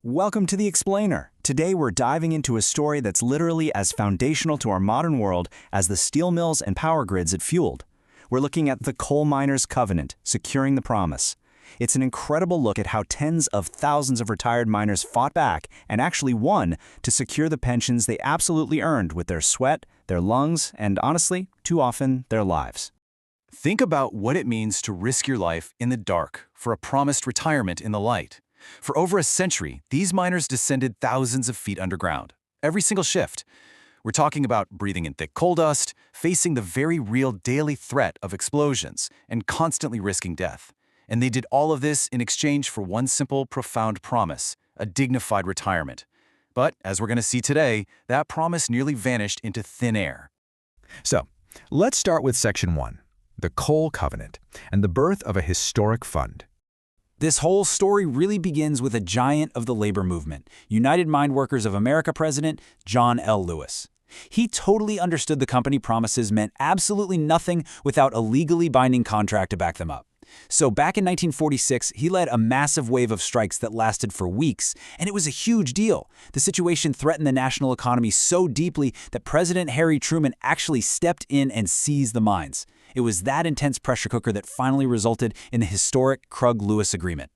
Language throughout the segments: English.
Welcome to The Explainer. Today we're diving into a story that's literally as foundational to our modern world as the steel mills and power grids it fueled. We're looking at the Coal Miners' Covenant, Securing the Promise. It's an incredible look at how tens of thousands of retired miners fought back and actually won to secure the pensions they absolutely earned with their sweat, their lungs, and honestly, too often, their lives. Think about what it means to risk your life in the dark for a promised retirement in the light. For over a century, these miners descended thousands of feet underground, every single shift. We're talking about breathing in thick coal dust, facing the very real daily threat of explosions, and constantly risking death. And they did all of this in exchange for one simple, profound promise: a dignified retirement. But, as we're going to see today, that promise nearly vanished into thin air. So, let's start with Section 1, the Coal Covenant, and the birth of a historic fund. This whole story really begins with a giant of the labor movement, United Mine Workers of America president John L. Lewis. He totally understood the company promises meant absolutely nothing without a legally binding contract to back them up. So back in 1946, he led a massive wave of strikes that lasted for weeks, and it was a huge deal. The situation threatened the national economy so deeply that President Harry Truman actually stepped in and seized the mines. It was that intense pressure cooker that finally resulted in the historic Krug-Lewis Agreement.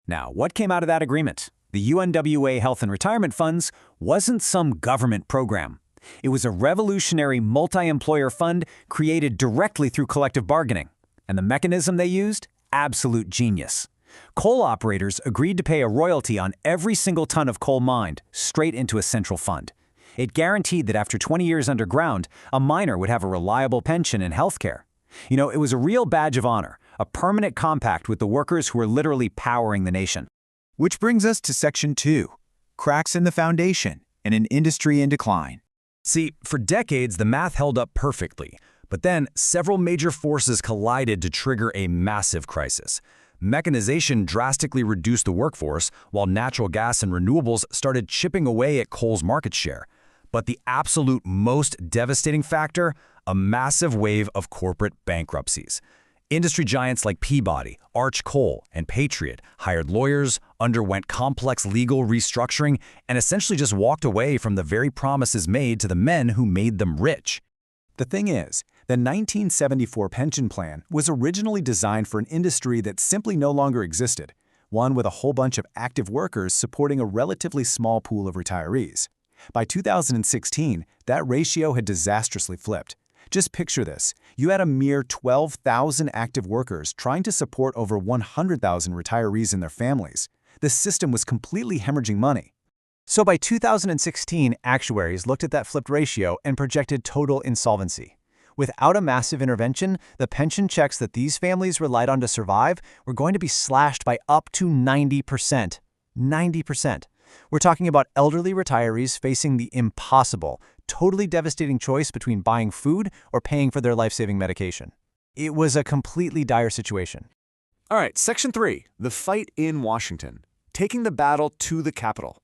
Now, what came out of that agreement? The UMWA Health and Retirement Funds wasn't some government program. It was a revolutionary multi-employer fund created directly through collective bargaining. And the mechanism they used? Absolute genius. Coal operators agreed to pay a royalty on every single ton of coal mined, straight into a central fund. It guaranteed that after 20 years underground, a miner would have a reliable pension and health care. It was a real badge of honor, a permanent compact with the workers who were literally powering the nation. Which brings us to Section 2, cracks in the foundation and an industry in decline. See, for decades, the math held up perfectly. But then, several major forces collided to trigger a massive crisis. Mechanization drastically reduced the workforce, while natural gas and renewables started chipping away at coal's market share. But the absolute most devastating factor? A massive wave of corporate bankruptcies. Industry giants like Peabody, Arch Coal, and Patriot hired lawyers, underwent complex legal restructuring, and essentially just walked away from the very promises made to the men who made them rich. The thing is, the 1974 pension plan was originally designed for an industry that simply no longer existed, one with a whole bunch of active workers supporting a relatively small pool of retirees. By 2016, that ratio had disastrously flipped. Just picture this. You had a mere 12,000 active workers trying to support over 100,000 retirees and their families. The system was completely hemorrhaging money. So by 2016, actuaries looked at that flipped ratio and projected total insolvency. Without a massive intervention, the pension checks that these families relied on to survive were going to be slashed by up to 90%. 90%. We're talking about elderly retirees facing the impossible, totally devastating choice between buying food or paying for their life-saving medication. It was a completely dire situation. All right, Section 3, the fight in Washington, taking the battle to the Capitol.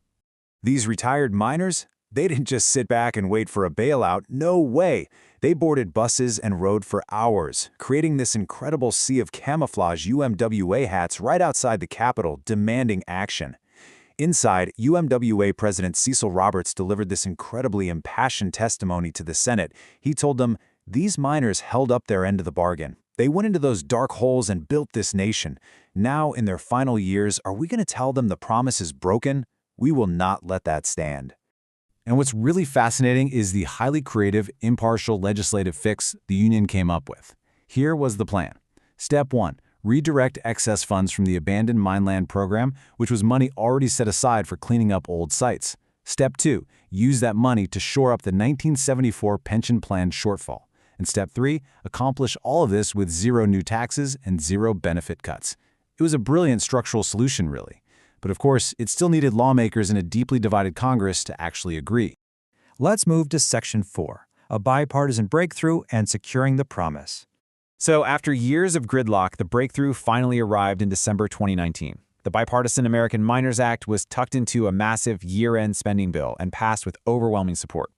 These retired miners, they didn't just sit back and wait for a bailout. No way. They boarded buses and rode for hours, creating this incredible sea of camouflage UMWA hats right outside the Capitol, demanding action. Inside, UMWA President Cecil Roberts delivered this incredibly impassioned testimony to the Senate. He told them, "These miners held up their end of the bargain. They went into those dark holes and built this nation. Now, in their final years, are we going to tell them the promise is broken? We will not let that stand." And what's really fascinating is the highly creative, impartial legislative fix the union came up with. Here was the plan. Step 1. Redirect excess funds from the Abandoned Mineland Program, which was money already set aside for cleaning up old sites. Step 2. Use that money to shore up the 1974 pension plan shortfall. And Step 3. Accomplish all of this with zero new taxes and zero benefit cuts. It was a brilliant structural solution, really. But of course, it still needed lawmakers in a deeply divided Congress to actually agree. Let's move to Section 4, a bipartisan breakthrough and securing the promise. So after years of gridlock, the breakthrough finally arrived in December 2019. The Bipartisan American Miners Act was tucked into a massive year-end spending bill and passed with overwhelming support.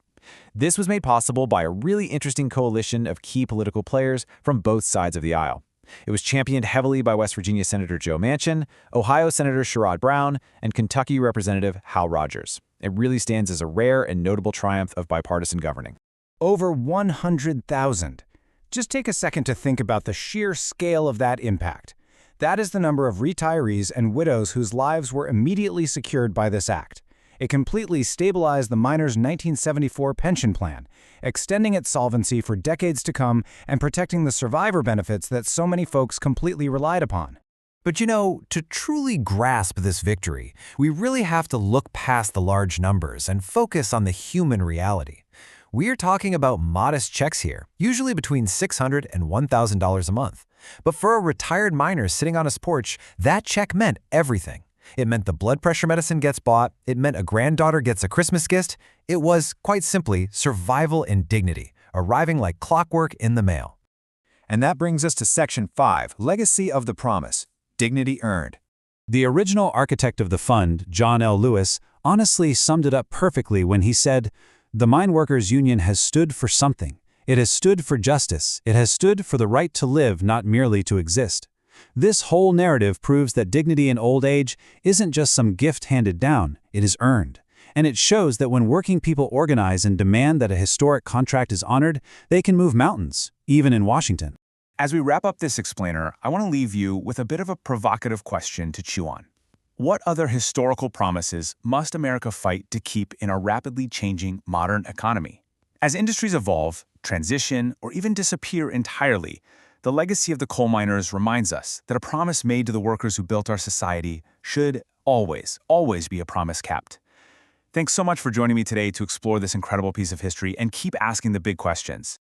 This was made possible by a really interesting coalition of key political players from both sides of the aisle. It was championed heavily by West Virginia Senator Joe Manchin, Ohio Senator Sherrod Brown, and Kentucky Representative Hal Rogers. It really stands as a rare and notable triumph of bipartisan governing. Over 100,000. Just take a second to think about the sheer scale of that impact. That is the number of retirees and widows whose lives were immediately secured by this act. It completely stabilized the miners' 1974 pension plan, extending its solvency for decades to come and protecting the survivor benefits that so many folks completely relied upon. But you know, to truly grasp this victory, we really have to look past the large numbers and focus on the human reality. We are talking about modest checks here, usually between $600 and $1,000 a month. But for a retired miner sitting on his porch, that check meant everything. It meant the blood pressure medicine gets bought, it meant a granddaughter gets a Christmas gift. It was, quite simply, survival and dignity, arriving like clockwork in the mail. And that brings us to Section 5, Legacy of the Promise, Dignity Earned. The original architect of the fund, John L. Lewis, honestly summed it up perfectly when he said, "The Mine Workers Union has stood for something. It has stood for justice. It has stood for the right to live, not merely to exist." This whole narrative proves that dignity in old age isn't just some gift handed down, it is earned. And it shows that when working people organize and demand that a historic contract is honored, they can move mountains, even in Washington. As we wrap up this explainer, I want to leave you with a bit of a provocative question to chew on. What other historical promises must America fight to keep in a rapidly changing modern economy? As industries evolve, transition, or even disappear entirely, the legacy of the coal miners reminds us that a promise made to the workers who built our society should always, always be a promise kept. Thanks so much for joining me today to explore this incredible piece of history and keep asking the big questions.